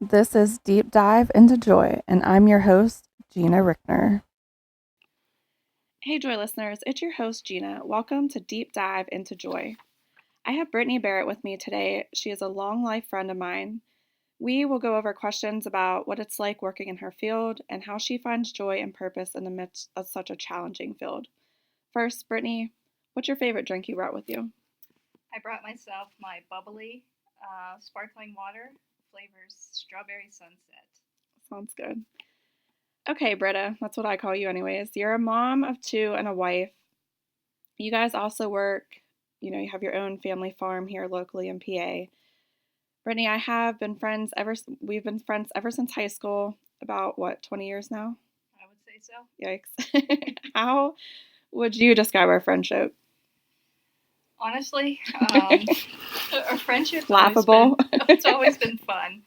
This is Deep Dive into Joy, and I'm your host, Gina Rickner. Hey, Joy listeners, it's your host, Gina. Welcome to Deep Dive into Joy. I have Brittany Barrett with me today. She is a long life friend of mine. We will go over questions about what it's like working in her field and how she finds joy and purpose in the midst of such a challenging field. First, Brittany, what's your favorite drink you brought with you? I brought myself my bubbly sparkling water, flavors strawberry sunset. Sounds good. Okay, Britta, that's what I call you, anyways. You're a mom of two and a wife. You guys also work, you have your own family farm here locally in PA. Brittany, I have been friends we've been friends ever since high school, about what, 20 years now? I would say so. Yikes. How would you describe our friendship? Honestly, our friendship's Laughable. It's always been fun.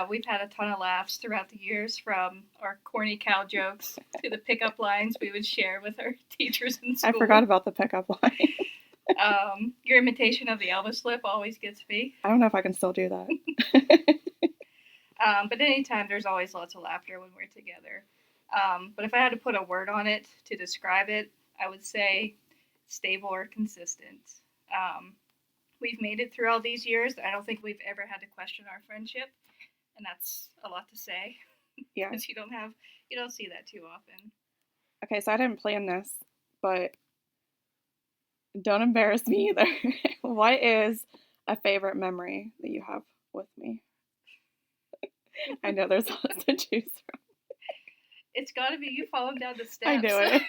We've had a ton of laughs throughout the years, from our corny cow jokes to the pickup lines we would share with our teachers in school. I forgot about the pickup line. Your imitation of the Elvis lip always gets me. I don't know if I can still do that. But anytime, there's always lots of laughter when we're together. But if I had to put a word on it to describe it, I would say stable or consistent. Um, we've made it through all these years. I don't think we've ever had to question our friendship, and that's a lot to say. Yeah. Because you don't see that too often. Okay, so I didn't plan this, but don't embarrass me either. What is a favorite memory that you have with me? I know there's lots to choose from. It's got to be you falling down the steps. I knew it.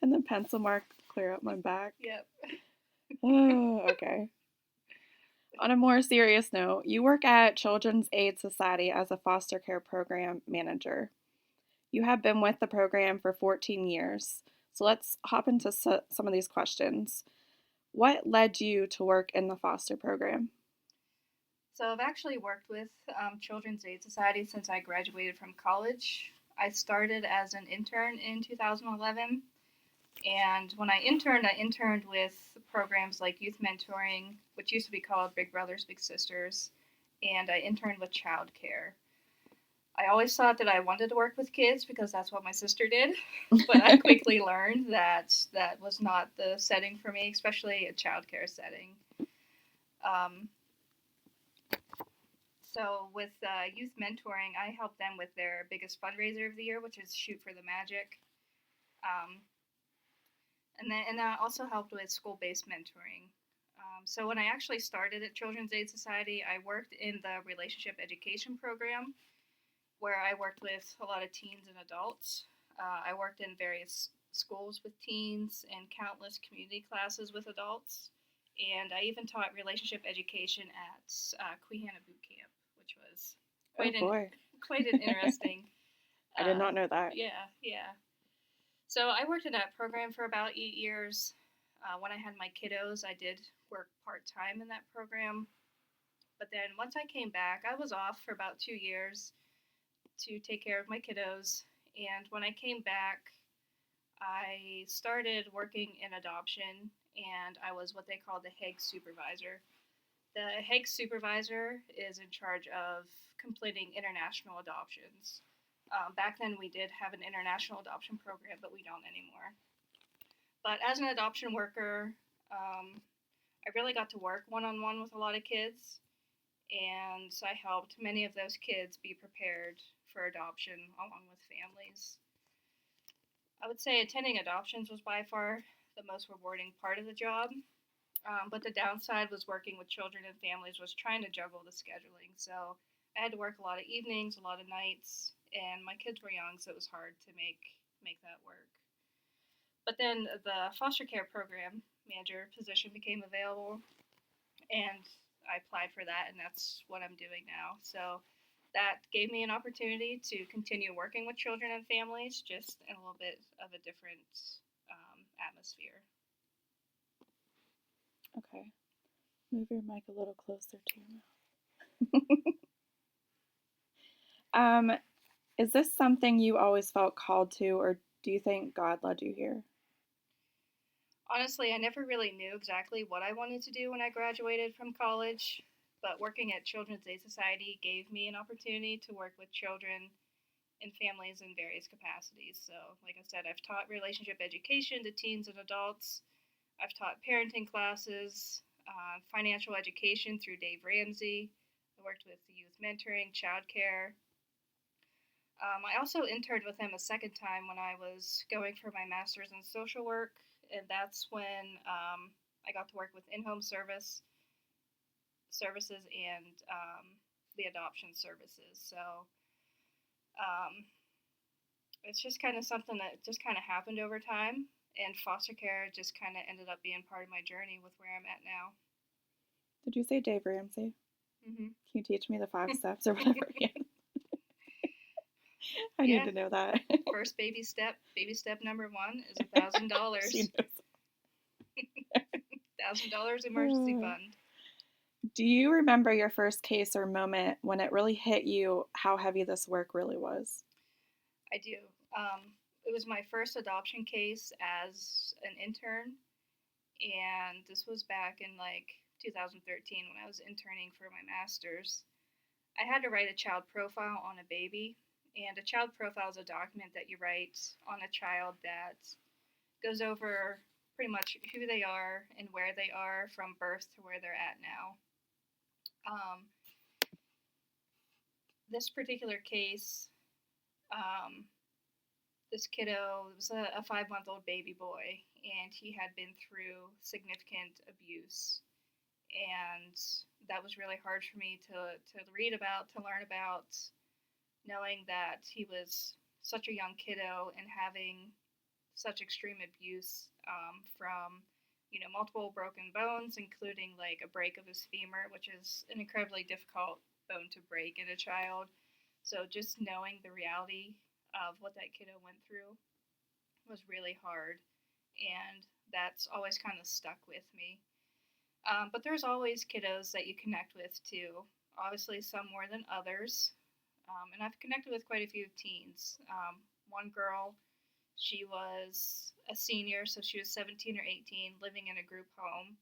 And then pencil mark clear up my back. Yep. Oh, okay. On a more serious note, you work at Children's Aid Society as a foster care program manager. You have been with the program for 14 years. So let's hop into some of these questions. What led you to work in the foster program? So I've actually worked with Children's Aid Society since I graduated from college. I started as an intern in 2011. And when I interned with programs like youth mentoring, which used to be called Big Brothers Big Sisters, and I interned with childcare. I always thought that I wanted to work with kids because that's what my sister did, but I quickly learned that that was not the setting for me, especially a childcare setting. Um, so with youth mentoring, I help them with their biggest fundraiser of the year, which is Shoot for the Magic. Um, and I also helped with school-based mentoring. So when I actually started at Children's Aid Society, I worked in the relationship education program, where I worked with a lot of teens and adults. I worked in various schools with teens and countless community classes with adults. And I even taught relationship education at Queehana Boot Camp, which was quite quite an interesting. I did not know that. Yeah, yeah. So I worked in that program for about 8 years. When I had my kiddos, I did work part time in that program. But then once I came back, I was off for about 2 years to take care of my kiddos. And when I came back, I started working in adoption, and I was what they call the HEG supervisor. The HEG supervisor is in charge of completing international adoptions. Back then, we did have an international adoption program, but we don't anymore. But as an adoption worker, I really got to work one on one with a lot of kids, and so I helped many of those kids be prepared for adoption along with families. I would say attending adoptions was by far the most rewarding part of the job, but the downside was working with children and families was trying to juggle the scheduling. So I had to work a lot of evenings, a lot of nights, and my kids were young, so it was hard to make that work. But then the foster care program manager position became available, and I applied for that, and that's what I'm doing now. So that gave me an opportunity to continue working with children and families, just in a little bit of a different atmosphere. Okay. Move your mic a little closer to your mouth. Is this something you always felt called to, or do you think God led you here? Honestly, I never really knew exactly what I wanted to do when I graduated from college, but working at Children's Aid Society gave me an opportunity to work with children and families in various capacities. So, like I said, I've taught relationship education to teens and adults. I've taught parenting classes, financial education through Dave Ramsey. I worked with youth mentoring, childcare. I also interned with him a second time when I was going for my master's in social work, and that's when I got to work with in-home services and the adoption services. So um, it's just kind of something that just kind of happened over time, and foster care just kind of ended up being part of my journey with where I'm at now. Did you say Dave Ramsey? Mm-hmm. Can you teach me the 5 steps or whatever? I Yeah. need to know that. First baby step number 1 is $1,000. She knows. $1,000 emergency fund. Do you remember your first case or moment when it really hit you how heavy this work really was? I do. It was my first adoption case as an intern, and this was back in like 2013 when I was interning for my master's. I had to write a child profile on a baby, and a child profile is a document that you write on a child that goes over pretty much who they are and where they are from birth to where they're at now. This particular case, um, this kiddo was a 5-month-old baby boy, and he had been through significant abuse. And that was really hard for me to read about, to learn about, knowing that he was such a young kiddo and having such extreme abuse from multiple broken bones, including like a break of his femur, which is an incredibly difficult bone to break in a child. So just knowing the reality of what that kiddo went through was really hard, and that's always kind of stuck with me. But there's always kiddos that you connect with too. Obviously, some more than others. And I've connected with quite a few teens. One girl, she was a senior, so she was 17 or 18, living in a group home.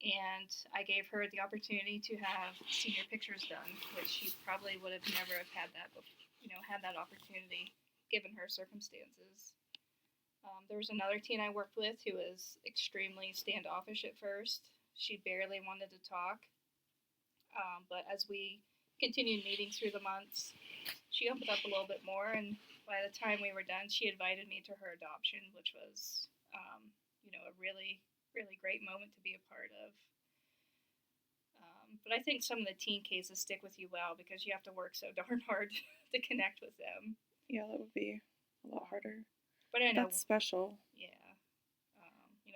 And I gave her the opportunity to have senior pictures done, which she probably would have never have had that, had that opportunity given her circumstances. There was another teen I worked with who was extremely standoffish at first. She barely wanted to talk, but as we continued meeting through the months, she opened up a little bit more, and by the time we were done, she invited me to her adoption, which was, a really, really great moment to be a part of. But I think some of the teen cases stick with you well because you have to work so darn hard to connect with them. Yeah, that would be a lot harder. But I know that's special. Yeah.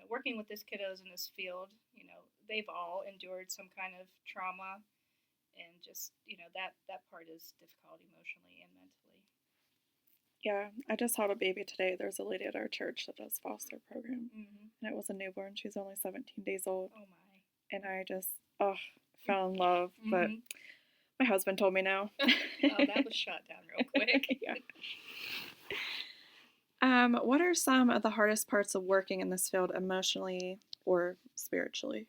Working with these kiddos in this field, they've all endured some kind of trauma, and just that part is difficult emotionally and mentally. Yeah, I just had a baby today. There's a lady at our church that does foster program, and it was a newborn. She's only 17 days old. Oh my! And I just fell in love, but my husband told me no. Oh, that was shot down real quick. Yeah. What are some of the hardest parts of working in this field emotionally or spiritually?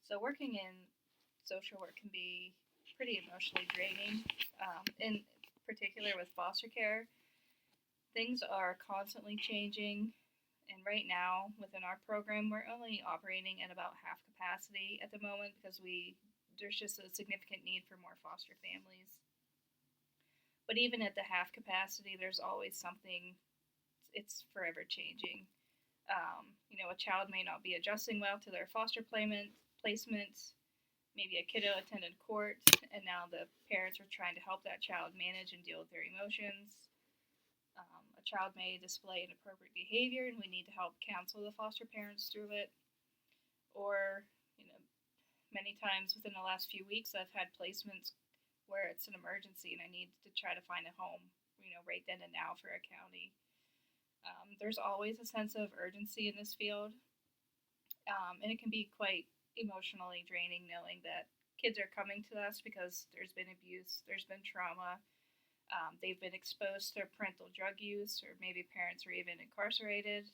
So working in social work can be pretty emotionally draining. In particular with foster care, things are constantly changing. And right now, within our program, we're only operating at about half capacity at the moment because there's just a significant need for more foster families. But even at the half capacity, there's always something. It's forever changing. A child may not be adjusting well to their foster placement. Maybe a kiddo attended court, and now the parents are trying to help that child manage and deal with their emotions. A child may display inappropriate behavior, and we need to help counsel the foster parents through it. Or, many times within the last few weeks, I've had placements where it's an emergency and I need to try to find a home, right then and now for a county. There's always a sense of urgency in this field, and it can be quite emotionally draining knowing that kids are coming to us because there's been abuse, there's been trauma, they've been exposed to parental drug use, or maybe parents are even incarcerated.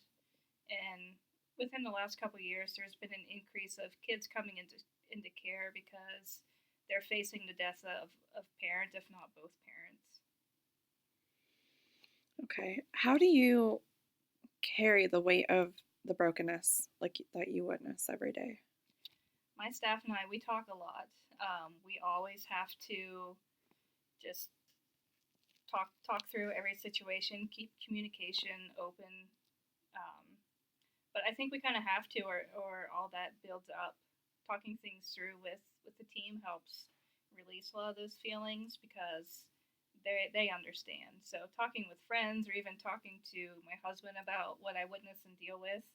And within the last couple of years, there's been an increase of kids coming into into care because they're facing the death of parents, if not both parents. Okay. How do you carry the weight of the brokenness like that you witness every day? My staff and I, we talk a lot. We always have to just talk through every situation, keep communication open. Um, but I think we kind of have to, or all that builds up. Talking things through with the team helps release a lot of those feelings because they understand. So talking with friends or even talking to my husband about what I witness and deal with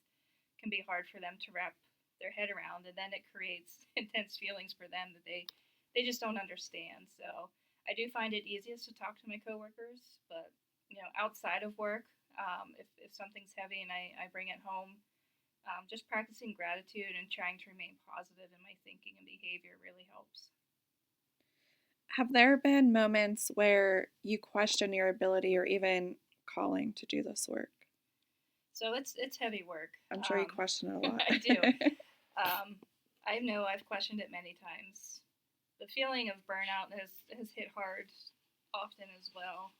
can be hard for them to wrap their head around, and then it creates intense feelings for them that they just don't understand. So I do find it easiest to talk to my coworkers, but outside of work, if something's heavy and I bring it home, just practicing gratitude and trying to remain positive in my thinking and behavior really helps. Have there been moments where you question your ability or even calling to do this work? So it's heavy work. I'm sure you question it a lot. I do. I know I've questioned it many times. The feeling of burnout has hit hard often as well.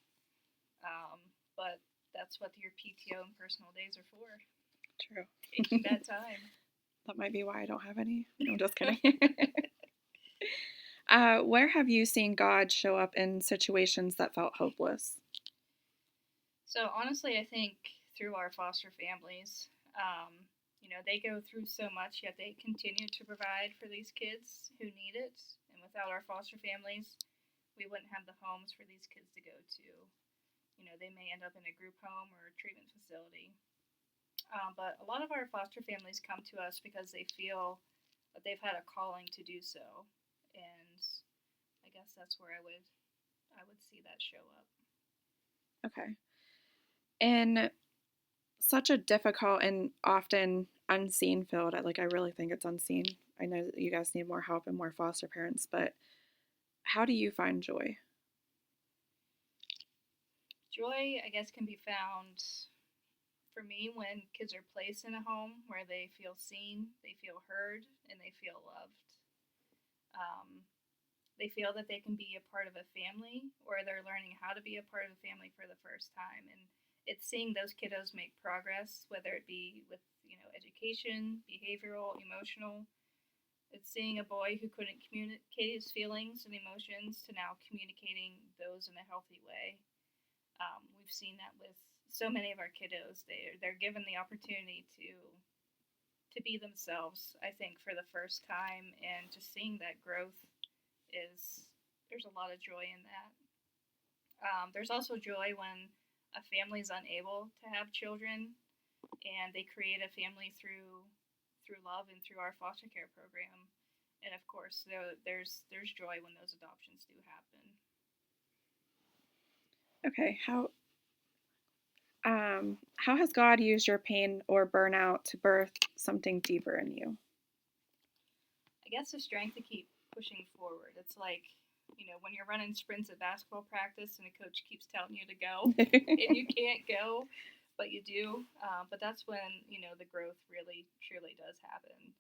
Um, but that's what your PTO and personal days are for. True. Taking that time. That might be why I don't have any. No, I'm just kidding. Where have you seen God show up in situations that felt hopeless? So honestly, I think through our foster families, they go through so much, yet they continue to provide for these kids who need it. And without our foster families, we wouldn't have the homes for these kids to go to. They may end up in a group home or a treatment facility. But a lot of our foster families come to us because they feel that they've had a calling to do so, and I guess that's where I would see that show up. Okay. In such a difficult and often unseen field, I really think it's unseen. I know that you guys need more help and more foster parents, but how do you find joy? Joy, I guess, can be found for me when kids are placed in a home where they feel seen, they feel heard, and they feel loved. Um, they feel that they can be a part of a family, or they're learning how to be a part of a family for the first time. And it's seeing those kiddos make progress, whether it be with education, behavioral, emotional. It's seeing a boy who couldn't communicate his feelings and emotions to now communicating those in a healthy way. We've seen that with so many of our kiddos. They're given the opportunity to be themselves, I think, for the first time, and just seeing that growth is there's a lot of joy in that. There's also joy when a family is unable to have children and they create a family through love and through our foster care program. And of course, there's joy when those adoptions do happen. Okay, how has God used your pain or burnout to birth something deeper in you? I guess the strength to keep pushing forward. It's like, when you're running sprints at basketball practice and a coach keeps telling you to go and you can't go, but you do. But that's when, the growth really, truly does happen.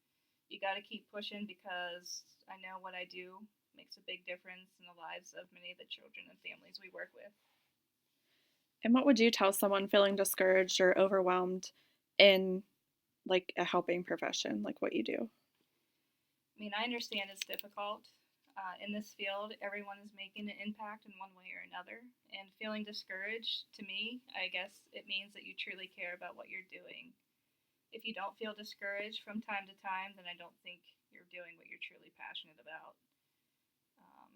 You got to keep pushing because I know what I do makes a big difference in the lives of many of the children and families we work with. And what would you tell someone feeling discouraged or overwhelmed in like a helping profession, like what you do? I mean, I understand it's difficult. In this field, everyone is making an impact in one way or another. And feeling discouraged, to me, I guess it means that you truly care about what you're doing. If you don't feel discouraged from time to time, then I don't think you're doing what you're truly passionate about. Um,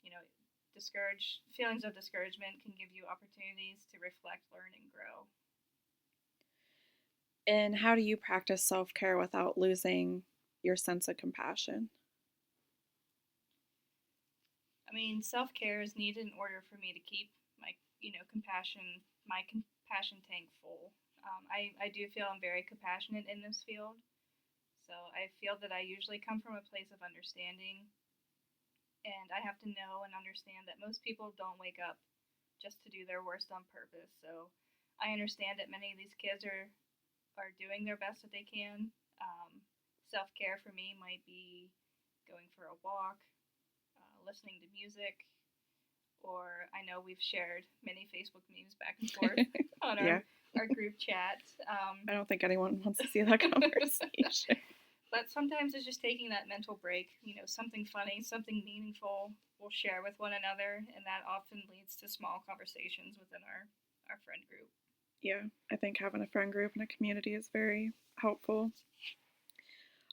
you know, discouraged feelings of discouragement can give you opportunities to reflect, learn, and grow. And how do you practice self care without losing your sense of compassion? I mean, self care is needed in order for me to keep my compassion tank full. I do feel I'm very compassionate in this field, so I feel that I usually come from a place of understanding, and I have to know and understand that most people don't wake up just to do their worst on purpose. So I understand that many of these kids are doing their best that they can. Self care for me might be going for a walk, listening to music, or I know we've shared many Facebook memes back and forth on Yeah. our group chat. I don't think anyone wants to see that conversation. But sometimes it's just taking that mental break, something funny, something meaningful we'll share with one another, and that often leads to small conversations within our friend group. Yeah, I think having a friend group and a community is very helpful.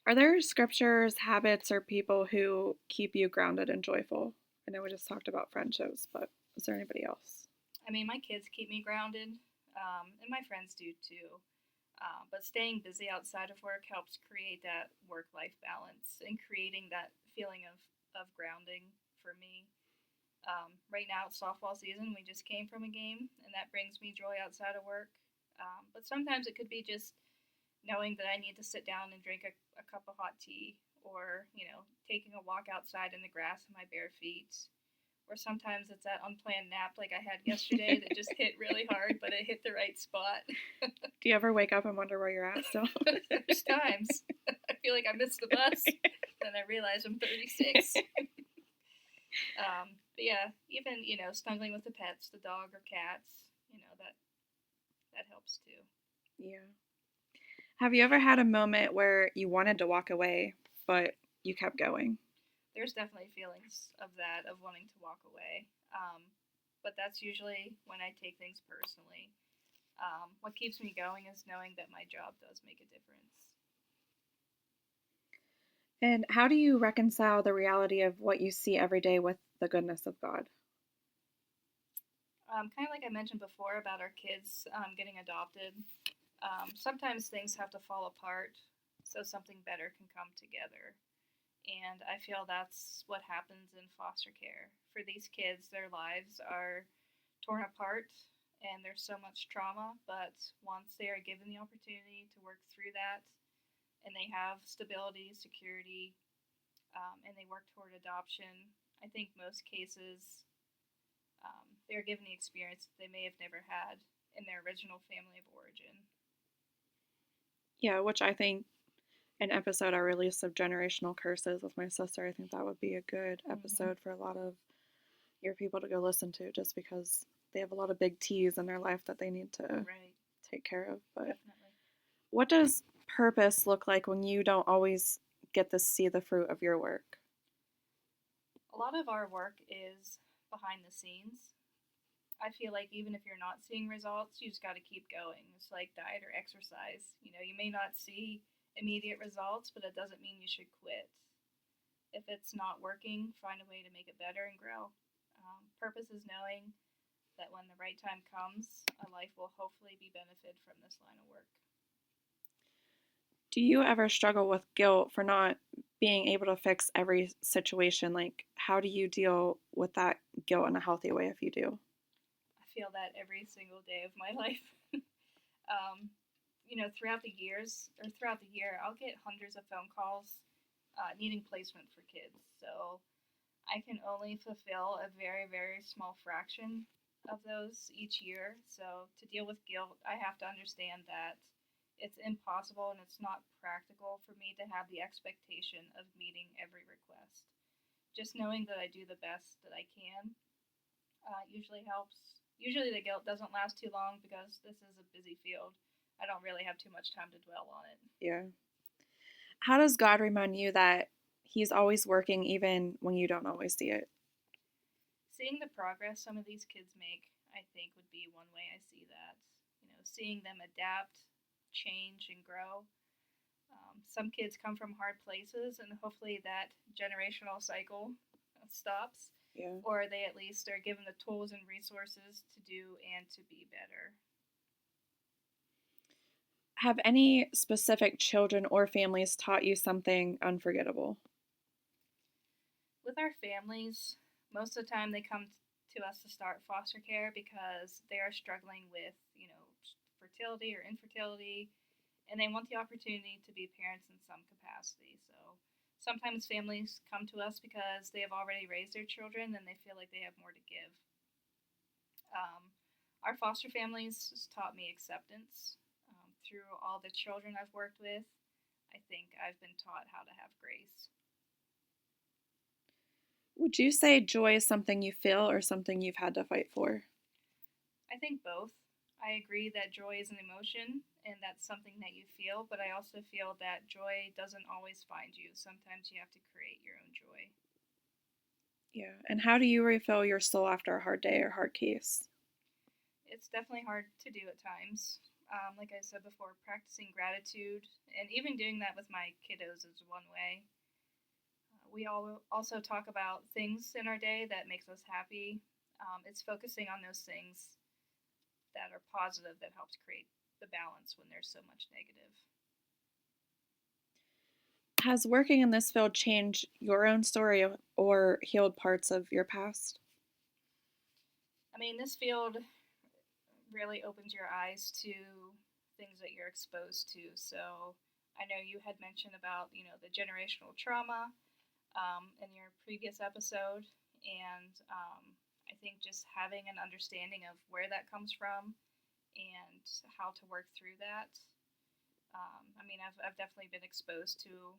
Are there scriptures, habits, or people who keep you grounded and joyful? I know we just talked about friendships, but is there anybody else? I mean, my kids keep me grounded, and my friends do too. But staying busy outside of work helps create that work life balance and creating that feeling of grounding for me. Right now it's softball season. We just came from a game, and that brings me joy outside of work. But sometimes it could be just knowing that I need to sit down and drink a cup of hot tea, or taking a walk outside in the grass in my bare feet. Or sometimes it's that unplanned nap like I had yesterday that just hit really hard, but it hit the right spot. Do you ever wake up and wonder where you're at still? There's times I feel like I missed the bus, then I realize I'm 36. But yeah, even snuggling with the pets, the dog or cats, that helps too. Yeah. Have you ever had a moment where you wanted to walk away, but you kept going? There's definitely feelings of that, of wanting to walk away. But that's usually when I take things personally. What keeps me going is knowing that my job does make a difference. And how do you reconcile the reality of what you see every day with the goodness of God? Kind of like I mentioned before about our kids getting adopted. Sometimes things have to fall apart so something better can come together. And I feel that's what happens in foster care. For these kids, their lives are torn apart and there's so much trauma, but once they are given the opportunity to work through that and they have stability, security, and they work toward adoption, I think most cases they're given the experience that they may have never had in their original family of origin. Yeah, which I think an episode I released of generational curses with my sister, I think that would be a good episode for a lot of your people to go listen to, just because they have a lot of big T's in their life that they need to take care of. But definitely. What does purpose look like when you don't always get to see the fruit of your work? A lot of our work is behind the scenes. I feel like even if you're not seeing results, you just got to keep going. It's like diet or exercise. You may not see immediate results, but it doesn't mean you should quit. If it's not working, find a way to make it better and grow. Purpose is knowing that when the right time comes, a life will hopefully be benefited from this line of work. Do you ever struggle with guilt for not being able to fix every situation? Like, how do you deal with that guilt in a healthy way if you do? I feel that every single day of my life. um, throughout the years or throughout the year, I'll get hundreds of phone calls needing placement for kids. So I can only fulfill a very, very small fraction of those each year. So to deal with guilt, I have to understand that it's impossible and it's not practical for me to have the expectation of meeting every request. Just knowing that I do the best that I can usually helps. Usually the guilt doesn't last too long because this is a busy field. I don't really have too much time to dwell on it. Yeah. How does God remind you that He's always working even when you don't always see it? Seeing the progress some of these kids make, I think, would be one way I see that. Seeing them adapt, change, and grow. Some kids come from hard places, and hopefully that generational cycle stops. Yeah. Or they at least are given the tools and resources to do and to be better. Have any specific children or families taught you something unforgettable? With our families, most of the time they come to us to start foster care because they are struggling with, fertility or infertility, and they want the opportunity to be parents in some capacity. So sometimes families come to us because they have already raised their children and they feel like they have more to give. Our foster families has taught me acceptance. Through all the children I've worked with, I think I've been taught how to have grace. Would you say joy is something you feel or something you've had to fight for? I think both. I agree that joy is an emotion and that's something that you feel, but I also feel that joy doesn't always find you. Sometimes you have to create your own joy. Yeah. And how do you refill your soul after a hard day or hard case? It's definitely hard to do at times. Like I said before, practicing gratitude and even doing that with my kiddos is one way. We all also talk about things in our day that makes us happy. It's focusing on those things that are positive that helps create the balance when there's so much negative. Has working in this field changed your own story or healed parts of your past? I mean, this field really opens your eyes to things that you're exposed to. So I know you had mentioned about, the generational trauma in your previous episode. And I think just having an understanding of where that comes from and how to work through that. I mean, I've definitely been exposed to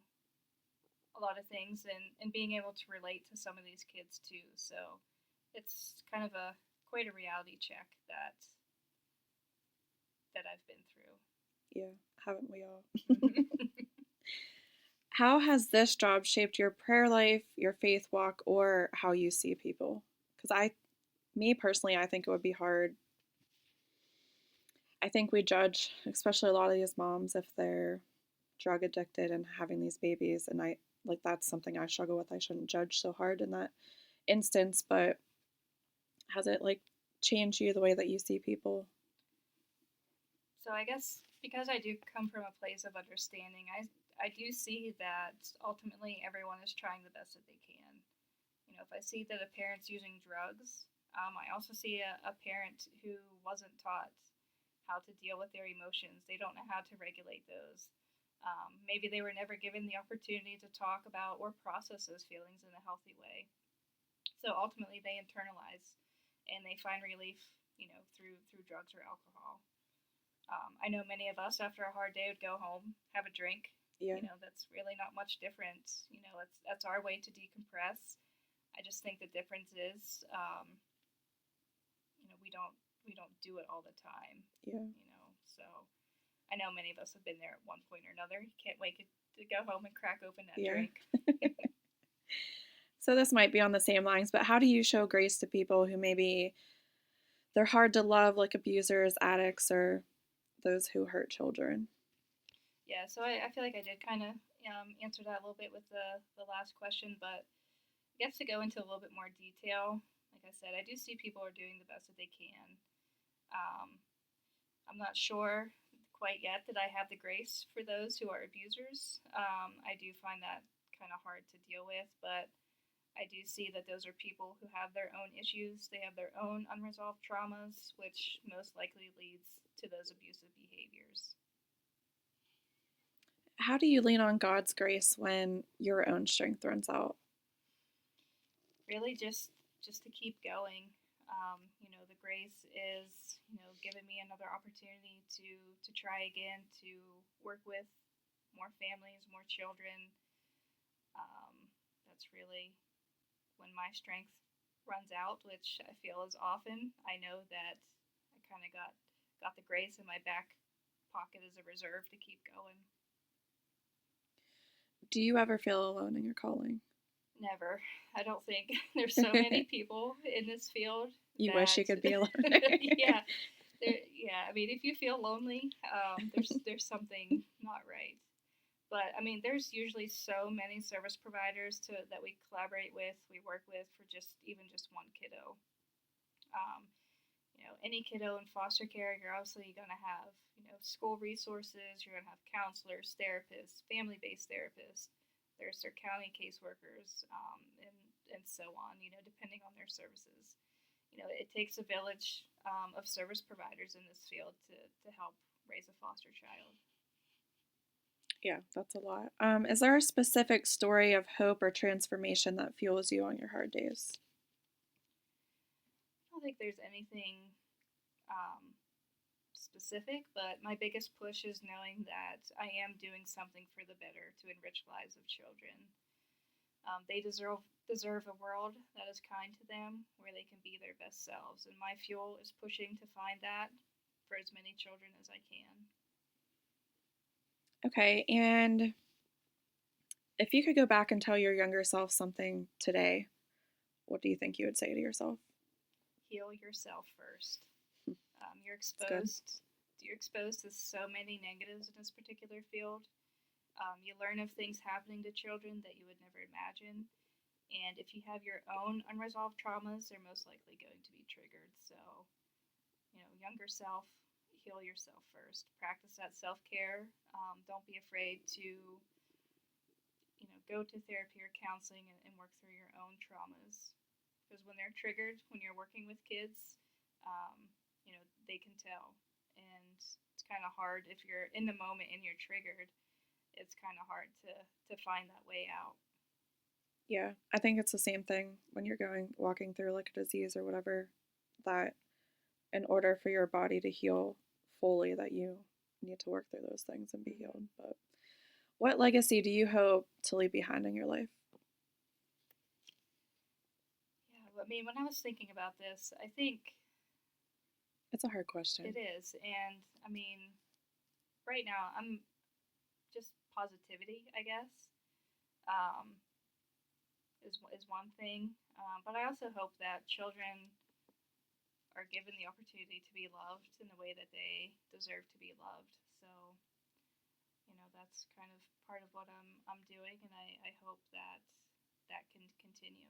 a lot of things and being able to relate to some of these kids too. So it's kind of a quite a reality check that I've been through. Yeah, haven't we all? Mm-hmm. How has this job shaped your prayer life, your faith walk, or how you see people? Because me personally, I think it would be hard. I think we judge, especially a lot of these moms, if they're drug addicted and having these babies. And that's something I struggle with. I shouldn't judge so hard in that instance, but has it changed you the way that you see people? So I guess because I do come from a place of understanding, I do see that ultimately everyone is trying the best that they can. If I see that a parent's using drugs, I also see a parent who wasn't taught how to deal with their emotions. They don't know how to regulate those. Maybe they were never given the opportunity to talk about or process those feelings in a healthy way. So ultimately, they internalize and they find relief, through drugs or alcohol. I know many of us after a hard day would go home, have a drink. Yeah. That's really not much different. That's our way to decompress. I just think the difference is, we don't do it all the time. Yeah. So I know many of us have been there at one point or another. You can't wait to go home and crack open that Yeah. drink. So this might be on the same lines, but how do you show grace to people who maybe they're hard to love, like abusers, addicts, or those who hurt children? Yeah, so I feel like I did kind of answer that a little bit with the last question, but I guess to go into a little bit more detail, like I said, I do see people are doing the best that they can. Um, I'm not sure quite yet that I have the grace for those who are abusers. I do find that kind of hard to deal with, but I do see that those are people who have their own issues. They have their own unresolved traumas, which most likely leads to those abusive behaviors. How do you lean on God's grace when your own strength runs out? Really, just to keep going. The grace is giving me another opportunity to try again, to work with more families, more children. Um, that's really when my strength runs out, which I feel is often. I know that I kind of got the grace in my back pocket as a reserve to keep going. Do you ever feel alone in your calling? Never. I don't think there's so many people in this field You wish that you could be alone. yeah, yeah. I mean, if you feel lonely, there's something not right. But I mean, there's usually so many service providers that we collaborate with, we work with for just one kiddo. Um, any kiddo in foster care, you're obviously going to have school resources. You're going to have counselors, therapists, family-based therapists. There's their county caseworkers, and so on. Depending on their services. It takes a village of service providers in this field to help raise a foster child. Yeah, that's a lot. Is there a specific story of hope or transformation that fuels you on your hard days? I don't think there's anything um, specific, but my biggest push is knowing that I am doing something for the better to enrich lives of children. They deserve a world that is kind to them, where they can be their best selves. And my fuel is pushing to find that for as many children as I can. Okay, and if you could go back and tell your younger self something today, what do you think you would say to yourself? Heal yourself first. You're That's good. exposed. You're exposed to so many negatives in this particular field. You learn of things happening to children that you would never imagine. And if you have your own unresolved traumas, they're most likely going to be triggered. So, younger self, heal yourself first. Practice that self care. Don't be afraid to, go to therapy or counseling and work through your own traumas. Because when they're triggered, when you're working with kids, um, they can tell. And it's kind of hard if you're in the moment and you're triggered. It's kind of hard to find that way out. Yeah, I think it's the same thing when you're walking through like a disease or whatever, that in order for your body to heal fully, that you need to work through those things and be healed. But what legacy do you hope to leave behind in your life? Yeah, I mean, when I was thinking about this, I think It's a hard question. it is. And I mean, right now, I'm just positivity, I guess, um, is one thing. But I also hope that children are given the opportunity to be loved in the way that they deserve to be loved. So, that's kind of part of what I'm doing, and I hope that that can continue.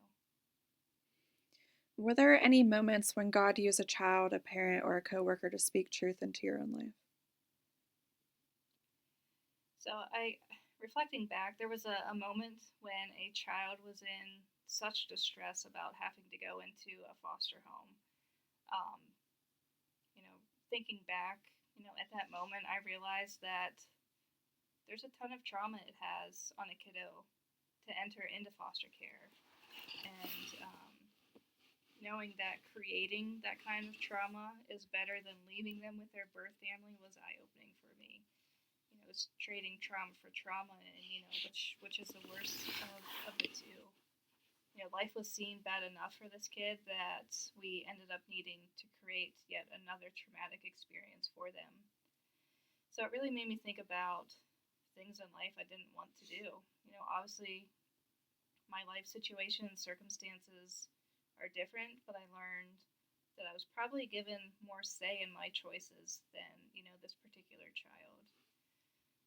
Were there any moments when God used a child, a parent, or a coworker to speak truth into your own life? So reflecting back, there was a moment when a child was in such distress about having to go into a foster home. Um, you know, Thinking back, at that moment, I realized that there's a ton of trauma it has on a kiddo to enter into foster care, and knowing that creating that kind of trauma is better than leaving them with their birth family was eye opening for me. It's trading trauma for trauma, and which is the worst of the two. Life was seen bad enough for this kid that we ended up needing to create yet another traumatic experience for them. So it really made me think about things in life I didn't want to do. Obviously, my life situation and circumstances are different, but I learned that I was probably given more say in my choices than, this particular child.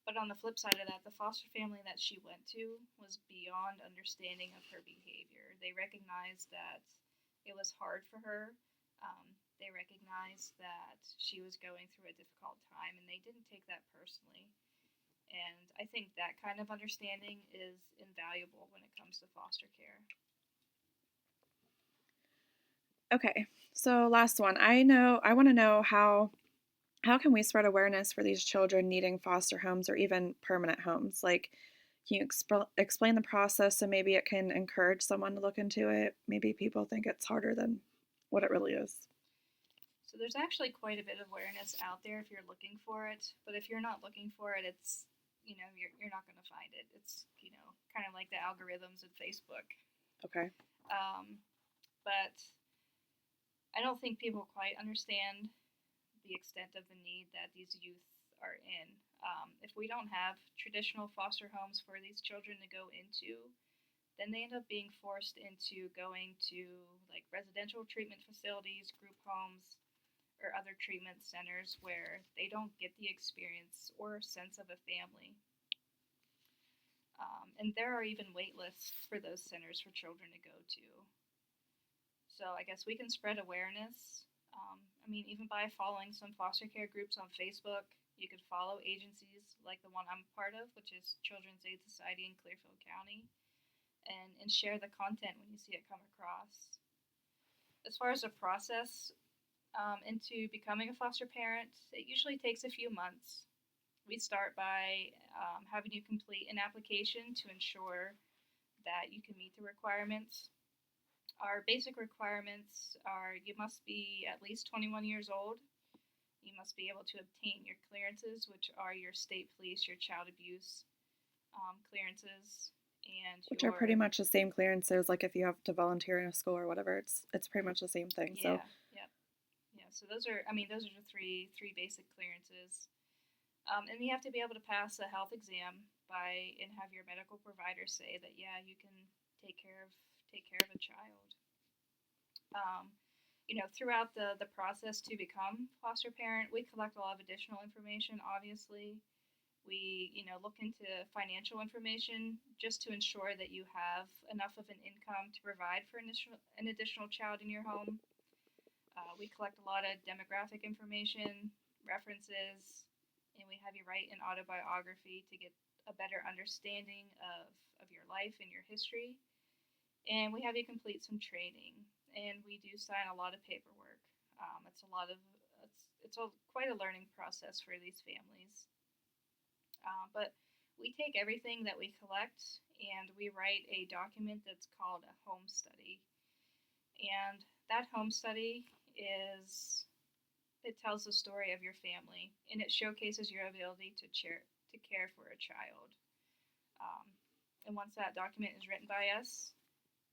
But on the flip side of that, the foster family that she went to was beyond understanding of her behavior. They recognized that it was hard for her. They recognized that she was going through a difficult time, and they didn't take that personally. And I think that kind of understanding is invaluable when it comes to foster care. Okay, so last one. I want to know how can we spread awareness for these children needing foster homes or even permanent homes? Like, can you explain the process so maybe it can encourage someone to look into it? Maybe people think it's harder than what it really is. So there's actually quite a bit of awareness out there if you're looking for it. But if you're not looking for it, it's you're not going to find it. It's kind of like the algorithms of Facebook. Okay. Um, but I don't think people quite understand the extent of the need that these youth are in. If we don't have traditional foster homes for these children to go into, then they end up being forced into going to like residential treatment facilities, group homes, or other treatment centers where they don't get the experience or sense of a family. And there are even wait lists for those centers for children to go to. So I guess we can spread awareness. Even by following some foster care groups on Facebook, you could follow agencies like the one I'm part of, which is Children's Aid Society in Clearfield County, and share the content when you see it come across. As far as the process into becoming a foster parent, it usually takes a few months. We start by having you complete an application to ensure that you can meet the requirements. Our basic requirements are you must be at least 21 years old. You must be able to obtain your clearances, which are your state police, your child abuse clearances, and Which are pretty much the same clearances, like if you have to volunteer in a school or whatever, it's pretty much the same thing. So yeah. So those are, those are the three basic clearances. And you have to be able to pass a health exam and have your medical provider say that, yeah, you can take care of a child. Throughout the process to become foster parent, we collect a lot of additional information. Obviously, we look into financial information just to ensure that you have enough of an income to provide for an additional child in your home. We collect a lot of demographic information, references, and we have you write an autobiography to get a better understanding of your life and your history. And we have you complete some training, and we do sign a lot of paperwork. It's a lot of quite a learning process for these families. But we take everything that we collect and we write a document that's called a home study. And that home study it tells the story of your family, and it showcases your ability to care for a child. Um, and once that document is written by us,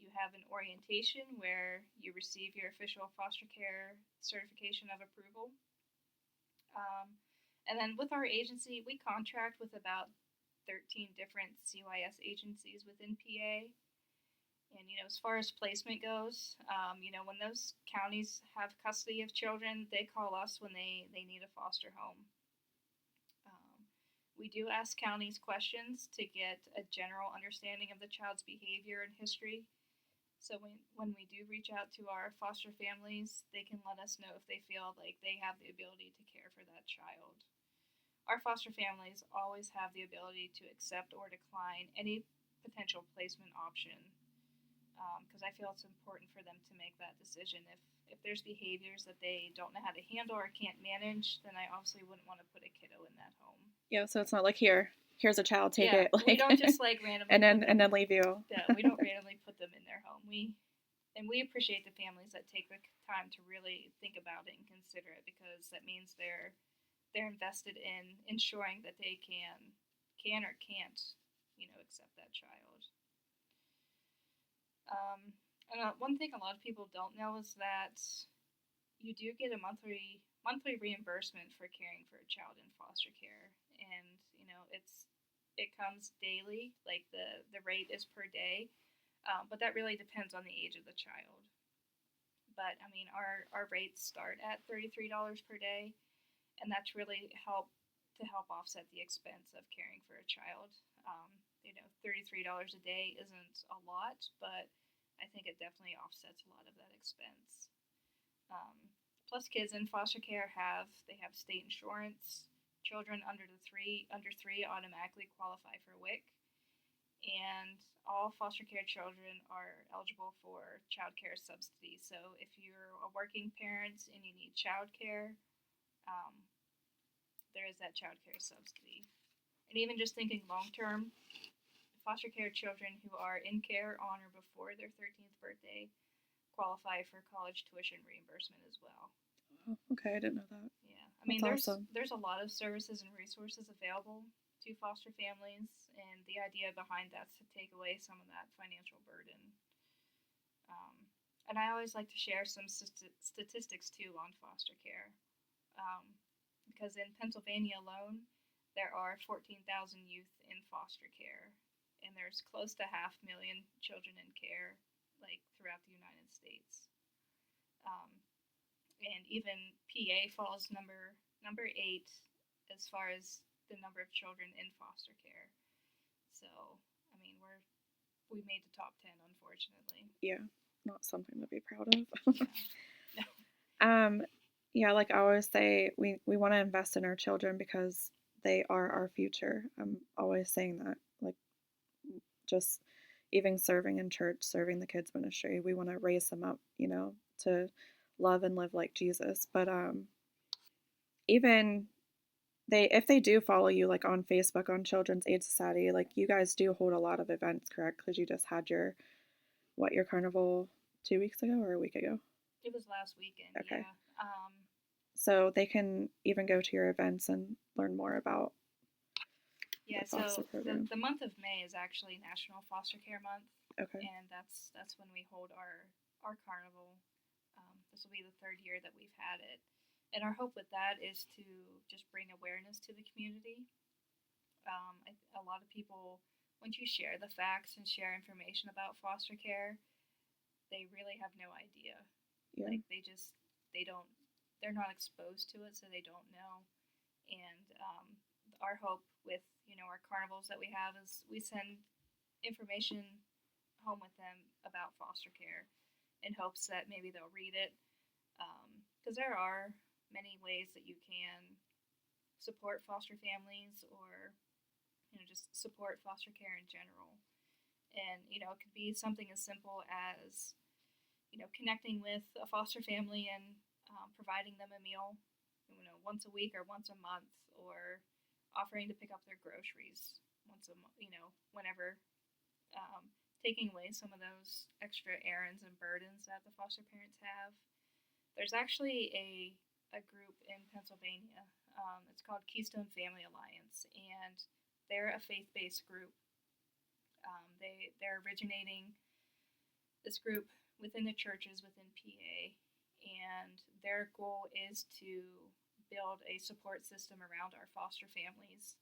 you have an orientation where you receive your official foster care certification of approval. And then with our agency, we contract with about 13 different CYS agencies within PA. And, as far as placement goes, when those counties have custody of children, they call us when they need a foster home. We do ask counties questions to get a general understanding of the child's behavior and history. So when we do reach out to our foster families, they can let us know if they feel like they have the ability to care for that child. Our foster families always have the ability to accept or decline any potential placement option, because I feel it's important for them to make that decision. If there's behaviors that they don't know how to handle or can't manage, then I obviously wouldn't want to put a kiddo in that home. Yeah, so it's not like here's a child, take it. We don't just randomly and then leave you. Yeah, we don't randomly put them in their home. We appreciate the families that take the time to really think about it and consider it, because that means they're invested in ensuring that they can or can't accept that child. And one thing a lot of people don't know is that you do get a monthly reimbursement for caring for a child in foster care, and it comes daily. Like the rate is per day, but that really depends on the age of the child. But our rates start at $33 per day, and that's really help offset the expense of caring for a child. $33 a day isn't a lot, but I think it definitely offsets a lot of that expense. Plus, kids in foster care have state insurance. Children under three automatically qualify for WIC, and all foster care children are eligible for child care subsidy. So if you're a working parent and you need child care, there is that child care subsidy. And even just thinking long term, foster care children who are in care on or before their 13th birthday qualify for college tuition reimbursement as well. Oh, okay, I didn't know that. Yeah, there's a lot of services and resources available to foster families, and the idea behind that's to take away some of that financial burden. And I always like to share some statistics too on foster care, because in Pennsylvania alone, there are 14,000 youth in foster care, and there's close to 500,000 children in care, throughout the United States. And even PA falls number 8 as far as the number of children in foster care. So, we made the top 10, unfortunately. Yeah, not something to be proud of. No. Yeah, like I always say, we want to invest in our children because they are our future. I'm always saying that. Like, just even serving in church, serving the kids ministry, we want to raise them up, to love and live like Jesus. But even if they do follow you, like on Facebook, on Children's Aid Society, like you guys do hold a lot of events, correct? Because you just had your carnival 2 weeks ago or a week ago? It was last weekend. Okay. Yeah. So they can even go to your events and learn more about Yeah, the foster so program? the month of May is actually National Foster Care Month, Okay. and that's when we hold our carnival. This will be the third year that we've had it, and our hope with that is to just bring awareness to the community. A lot of people, once you share the facts and share information about foster care, they really have no idea. Yeah. Like they don't, they're not exposed to it, so they don't know. And our hope with our carnivals that we have is we send information home with them about foster care in hopes that maybe they'll read it, because there are many ways that you can support foster families or just support foster care in general. And it could be something as simple as connecting with a foster family and providing them a meal, once a week or once a month, or offering to pick up their groceries once a month, whenever, taking away some of those extra errands and burdens that the foster parents have. There's actually a group in Pennsylvania. It's called Keystone Family Alliance, and they're a faith-based group. They're originating this group within the churches within PA, and their goal is to build a support system around our foster families.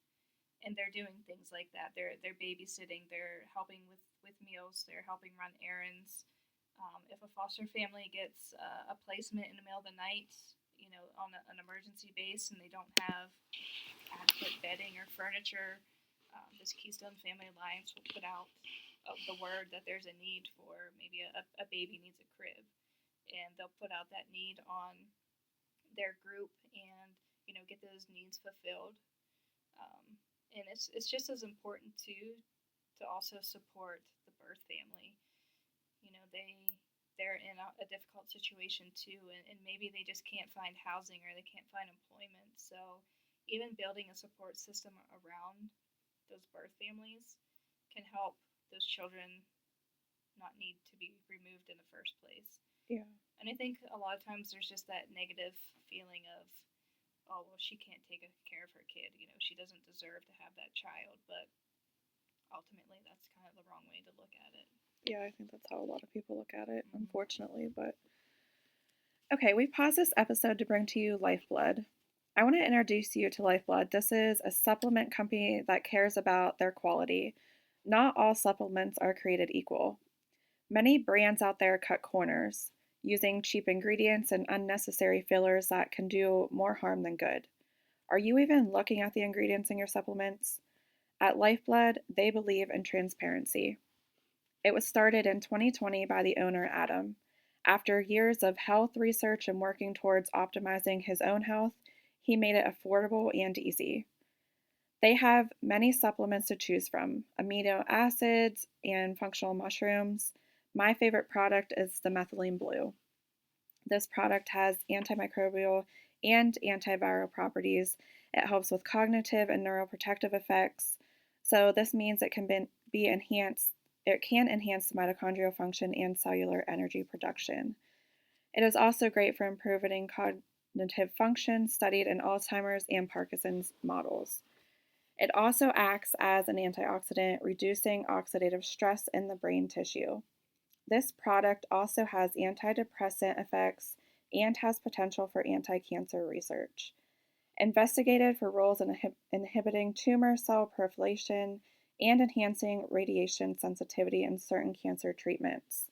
And they're doing things like that. They're babysitting. They're helping with meals. They're helping run errands. If a foster family gets a placement in the middle of the night, on an emergency base, and they don't have adequate bedding or furniture, this Keystone Family Alliance will put out the word that there's a need for maybe a baby needs a crib, and they'll put out that need on their group and get those needs fulfilled. And it's just as important to also support the birth family. They're in a difficult situation too, and maybe they just can't find housing or they can't find employment. So even building a support system around those birth families can help those children not need to be removed in the first place. Yeah. And I think a lot of times there's just that negative feeling of, oh, well, she can't take care of her kid. She doesn't deserve to have that child. But ultimately, that's kind of the wrong way to look at it. Yeah, I think that's how a lot of people look at it, unfortunately. But okay, we paused this episode to bring to you Lifeblood. I want to introduce you to Lifeblood. This is a supplement company that cares about their quality. Not all supplements are created equal. Many brands out there cut corners, using cheap ingredients and unnecessary fillers that can do more harm than good. Are you even looking at the ingredients in your supplements? At Lifeblood, they believe in transparency. It was started in 2020 by the owner, Adam. After years of health research and working towards optimizing his own health, he made it affordable and easy. They have many supplements to choose from, amino acids and functional mushrooms. My favorite product is the methylene blue. This product has antimicrobial and antiviral properties. It helps with cognitive and neuroprotective effects. So this means it can be enhanced. It can enhance the mitochondrial function and cellular energy production. It is also great for improving cognitive function studied in Alzheimer's and Parkinson's models. It also acts as an antioxidant, reducing oxidative stress in the brain tissue. This product also has antidepressant effects and has potential for anti-cancer research. Investigated for roles in inhibiting tumor cell proliferation and enhancing radiation sensitivity in certain cancer treatments.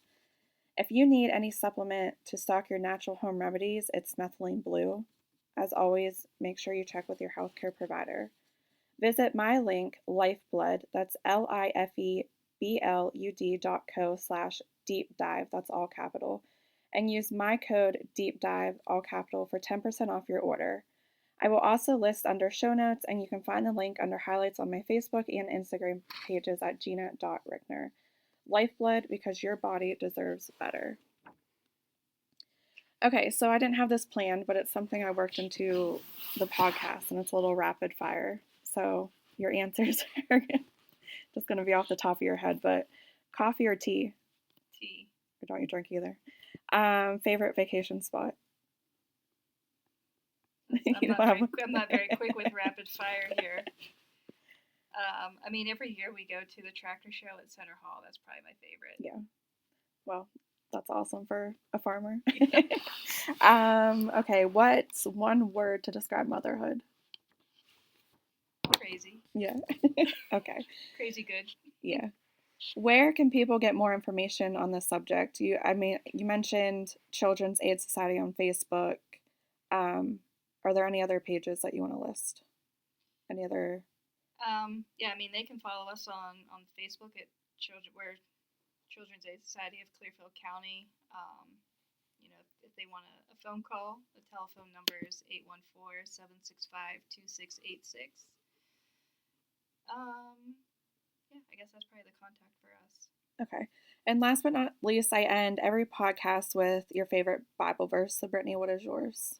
If you need any supplement to stock your natural home remedies, it's methylene blue. As always, make sure you check with your healthcare provider. Visit my link, Lifeblood, that's lifeblud.co/deep dive, that's all capital, and use my code deep dive, all capital, for 10% off your order. I will also list under show notes, and you can find the link under highlights on my Facebook and Instagram pages at gina.rickner. Lifeblood, because your body deserves better. Okay, so I didn't have this planned, but it's something I worked into the podcast, and it's a little rapid fire. So your answers are just going to be off the top of your head, but coffee or tea? Tea. Or don't you drink either? Favorite vacation spot? I'm not very quick with rapid fire here. I mean, every year we go to the tractor show at Center Hall. That's probably my favorite. Yeah. Well, that's awesome for a farmer. Yeah. Okay, what's one word to describe motherhood? Crazy. Yeah. Okay. Crazy good. Yeah. Where can people get more information on this subject? You mentioned Children's Aid Society on Facebook. Are there any other pages that you want to list? Any other? Yeah, I mean, they can follow us on Facebook at Children's Aid Society of Clearfield County. If they want a phone call, the telephone number is 814-765-2686. Yeah, I guess that's probably the contact for us. Okay. And last but not least, I end every podcast with your favorite Bible verse. So, Brittany, what is yours?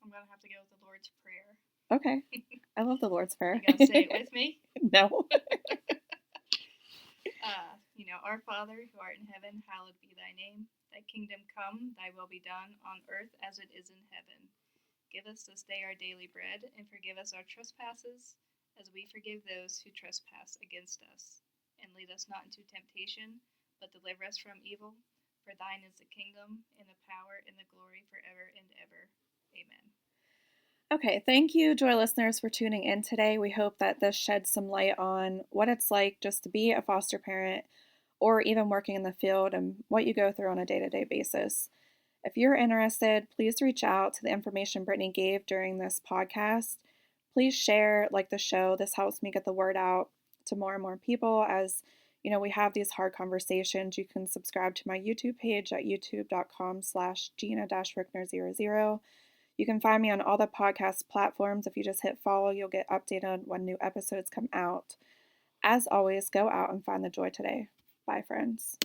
I'm going to have to go with the Lord's Prayer. Okay. I love the Lord's Prayer. You going to say it with me? No. Our Father, who art in heaven, hallowed be thy name. Thy kingdom come, thy will be done, on earth as it is in heaven. Give us this day our daily bread, and forgive us our trespasses, as we forgive those who trespass against us. And lead us not into temptation, but deliver us from evil. For thine is the kingdom, and the power, and the glory forever and ever. Amen. Okay, thank you, Joy listeners, for tuning in today. We hope that this sheds some light on what it's like just to be a foster parent or even working in the field and what you go through on a day-to-day basis. If you're interested, please reach out to the information Brittany gave during this podcast. Please share, like the show. This helps me get the word out to more and more people as we have these hard conversations. You can subscribe to my YouTube page at youtube.com/Gina-Rickner00. You can find me on all the podcast platforms. If you just hit follow, you'll get updated when new episodes come out. As always, go out and find the joy today. Bye, friends.